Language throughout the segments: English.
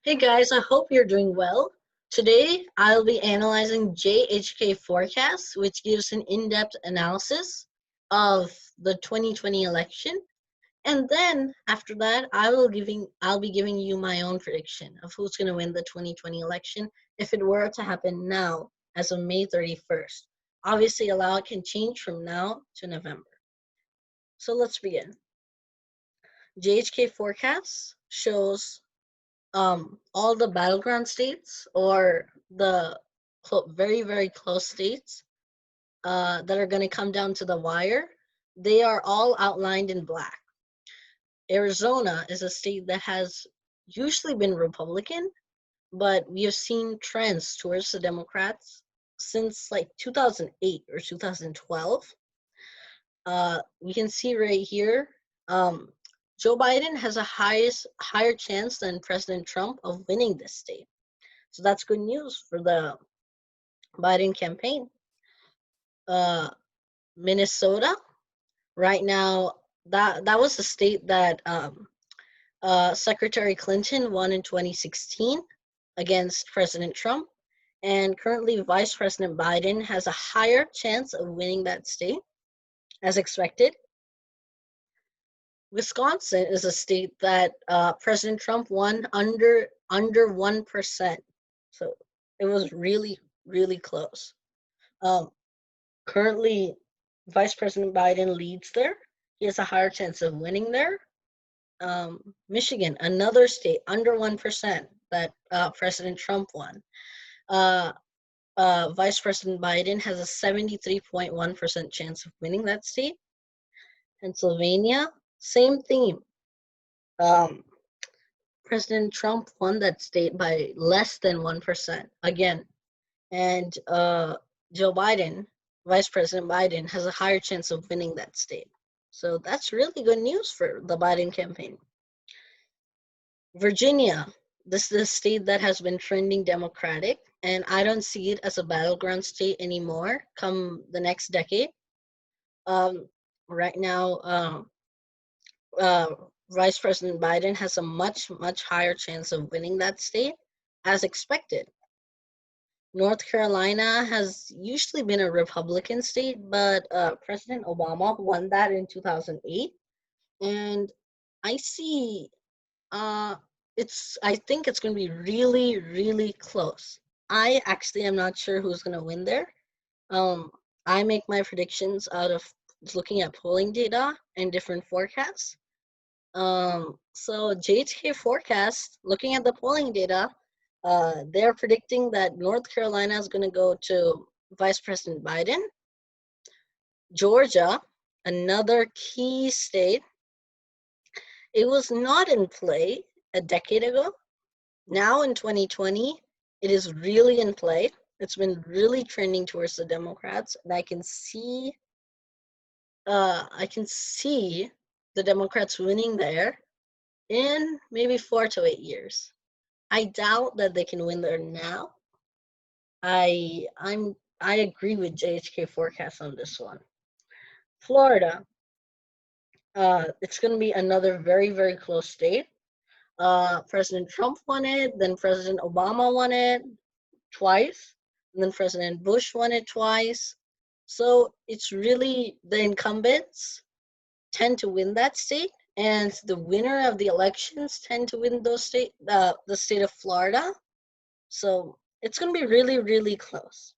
Hey guys, I hope you're doing well. Today, I'll be analyzing JHK forecast, which gives an in-depth analysis of the 2020 election. And then after that, I'll be giving you my own prediction of who's going to win the 2020 election if it were to happen now as of May 31st. Obviously, a lot can change from now to November. So let's begin. JHK forecast shows all the battleground states or the very, very close states that are going to come down to the wire, they are all outlined in black. Arizona is a state that has usually been Republican, but we have seen trends towards the Democrats since like 2008 or 2012. We can see right here, Joe Biden has a higher chance than President Trump of winning this state. So that's good news for the Biden campaign. Minnesota, right now, that was the state that Secretary Clinton won in 2016 against President Trump. And currently, Vice President Biden has a higher chance of winning that state, as expected. Wisconsin is a state that President Trump won under 1%. So it was really, really close. Currently, Vice President Biden leads there. He has a higher chance of winning there. Michigan, another state under 1% that President Trump won. Vice President Biden has a 73.1% chance of winning that state. Pennsylvania, same theme. President Trump won that state by less than 1% again. And Joe Biden, Vice President Biden, has a higher chance of winning that state. So that's really good news for the Biden campaign. Virginia, this is a state that has been trending Democratic, and I don't see it as a battleground state anymore come the next decade. Right now, Vice President Biden has a much, much higher chance of winning that state, as expected. North Carolina has usually been a Republican state, but President Obama won that in 2008. And I see, I think it's going to be really, really close. I actually am not sure who's going to win there. I make my predictions out of looking at polling data and different forecasts. So JHK forecast, looking at the polling data, they're predicting that North Carolina is going to go to Vice President Biden. Georgia, another key state, it was not in play a decade ago. Now in 2020, it is really in play. It's been really trending towards the Democrats, and I can see the Democrats winning there in maybe 4 to 8 years. I doubt that they can win there now. I agree with JHK forecast on this one. Florida, it's going to be another very, very close state. President Trump won it, then President Obama won it twice, and then President Bush won it twice. So it's really the incumbents tend to win that state, and the winner of the elections tend to win those the state of Florida. So it's going to be really, really close.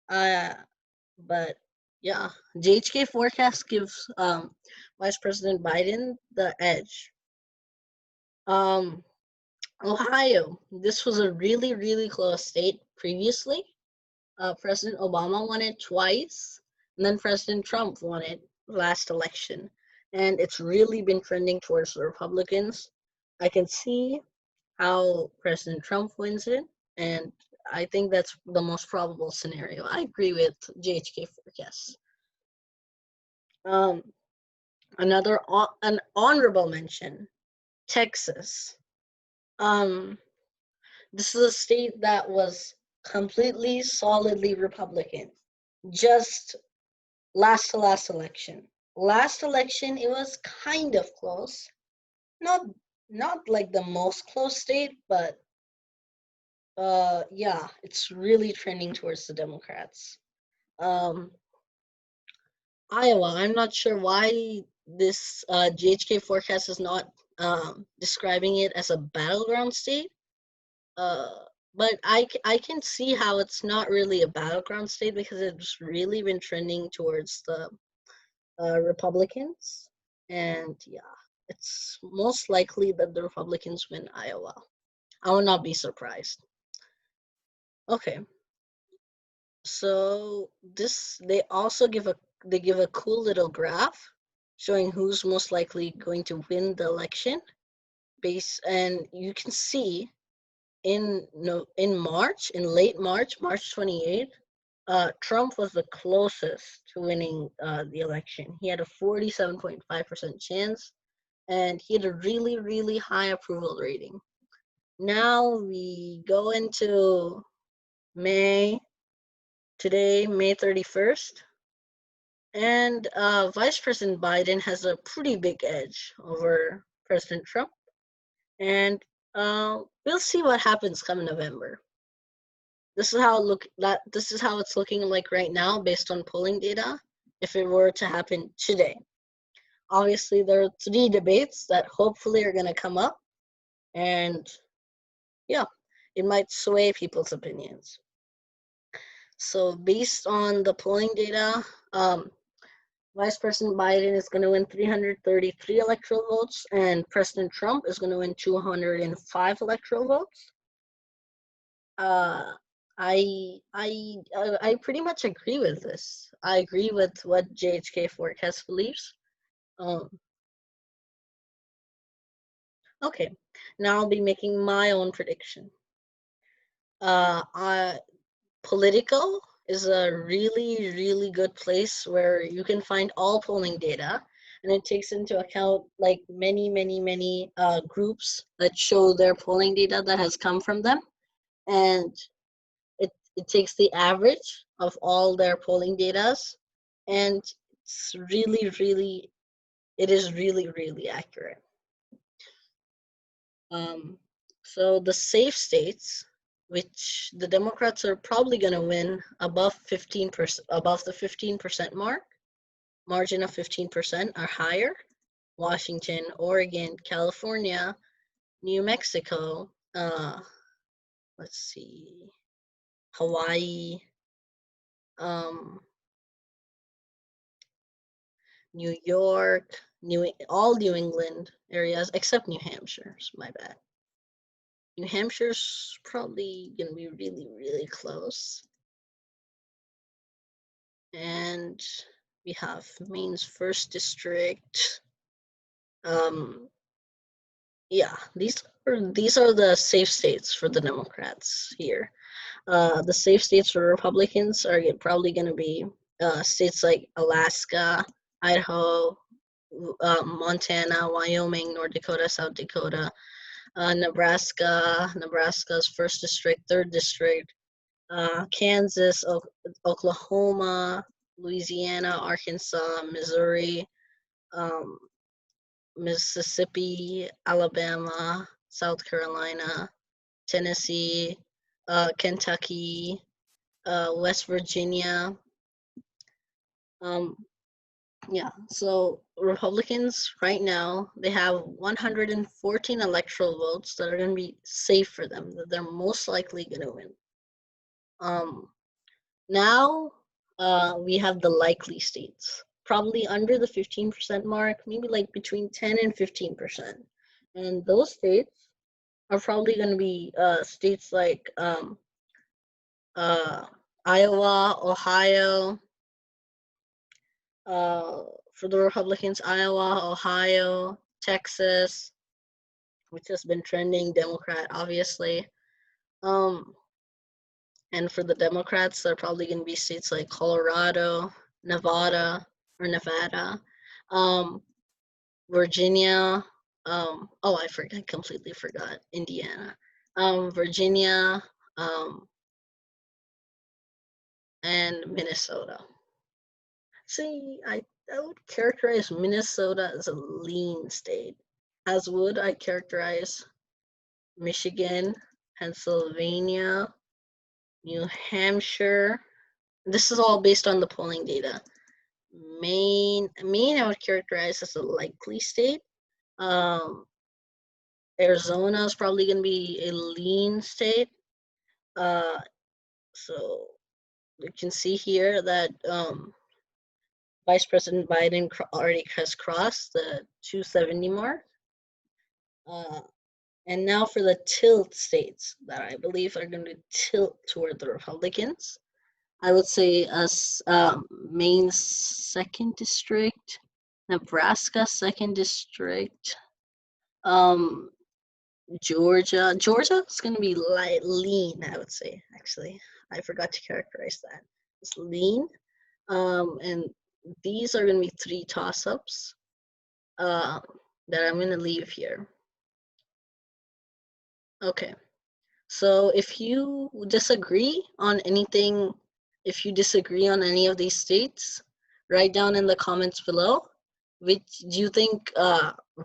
But yeah, JHK forecast gives Vice President Biden the edge. Ohio, this was a really, really close state previously. President Obama won it twice, and then President Trump won it last election. And it's really been trending towards the Republicans. I can see how President Trump wins it, and I think that's the most probable scenario. I agree with JHK forecast. An honorable mention, Texas. This is a state that was completely, solidly Republican. Just last to last election. Last election, it was kind of close. Not not like the most close state, but yeah, it's really trending towards the Democrats. Um, Iowa, I'm not sure why this GHK forecast is not describing it as a battleground state. Uh, but I can see how it's not really a battleground state because it's really been trending towards the Republicans, and yeah, it's most likely that the Republicans win Iowa. I will not be surprised. Okay, so this they give a cool little graph showing who's most likely going to win the election base, and you can see in March, in late March, March 28th, Trump was the closest to winning the election. He had a 47.5% chance, and he had a really, really high approval rating. Now we go into May, today, May 31st, and Vice President Biden has a pretty big edge over President Trump, and we'll see what happens come November. This is how it's looking like right now based on polling data if it were to happen today. Obviously, there are 3 debates that hopefully are going to come up, and yeah, it might sway people's opinions. So based on the polling data, Vice President Biden is going to win 333 electoral votes, and President Trump is going to win 205 electoral votes. Uh, I pretty much agree with this. I agree with what JHK forecast believes. Um, okay, now I'll be making my own prediction. I Politico is a really, really good place where you can find all polling data, and it takes into account like many groups that show their polling data that has come from them, and it takes the average of all their polling data, and it's it is really accurate. Um, so the safe states, which the Democrats are probably going to win above 15%, above the 15% margin of 15% are higher. Washington, Oregon, California, New Mexico, let's see, Hawaii, um, New York, all New England areas except New Hampshire. My bad. New Hampshire's probably gonna be really close. And we have Maine's first district. Yeah, these are the safe states for the Democrats here. The safe states for Republicans are probably going to be states like Alaska, Idaho, Montana, Wyoming, North Dakota, South Dakota, Nebraska's first district, third district, Kansas, Oklahoma, Louisiana, Arkansas, Missouri, um, Mississippi, Alabama, South Carolina, Tennessee, Kentucky, West Virginia. Um, yeah, so Republicans right now, they have 114 electoral votes that are going to be safe for them, that they're most likely going to win. Now we have the likely states, probably under the 15% mark, maybe like between 10 and 15%. And those states are probably going to be states like uh, Iowa, Ohio, for the Republicans, Iowa, Ohio, Texas, which has been trending Democrat, obviously. Um, and for the Democrats, they're probably going to be states like Colorado, Nevada, um, Virginia. Oh, I completely forgot Indiana, Virginia, um, and Minnesota. See, I would characterize Minnesota as a lean state. as would I characterize Michigan, Pennsylvania, New Hampshire. This is all based on the polling data. Maine I would characterize as a likely state. Arizona is probably going to be a lean state. So you can see here that Vice President Biden already has crossed the 270 mark. And now for the tilt states that I believe are going to tilt toward the Republicans. I would say Maine's 2nd district, Nebraska 2nd district, Georgia is going to be lean, I would say. Actually, I forgot to characterize that. It's lean. And these are going to be 3 toss-ups that I'm going to leave here. Okay. So if you disagree on anything, if you disagree on any of these states, write down in the comments below. Which do you think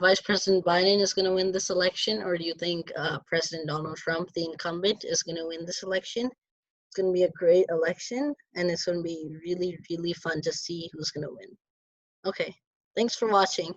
Vice President Biden is going to win this election, or do you think President Donald Trump, the incumbent, is going to win this election? It's going to be a great election, and it's going to be really, really fun to see who's going to win. Okay, thanks for watching.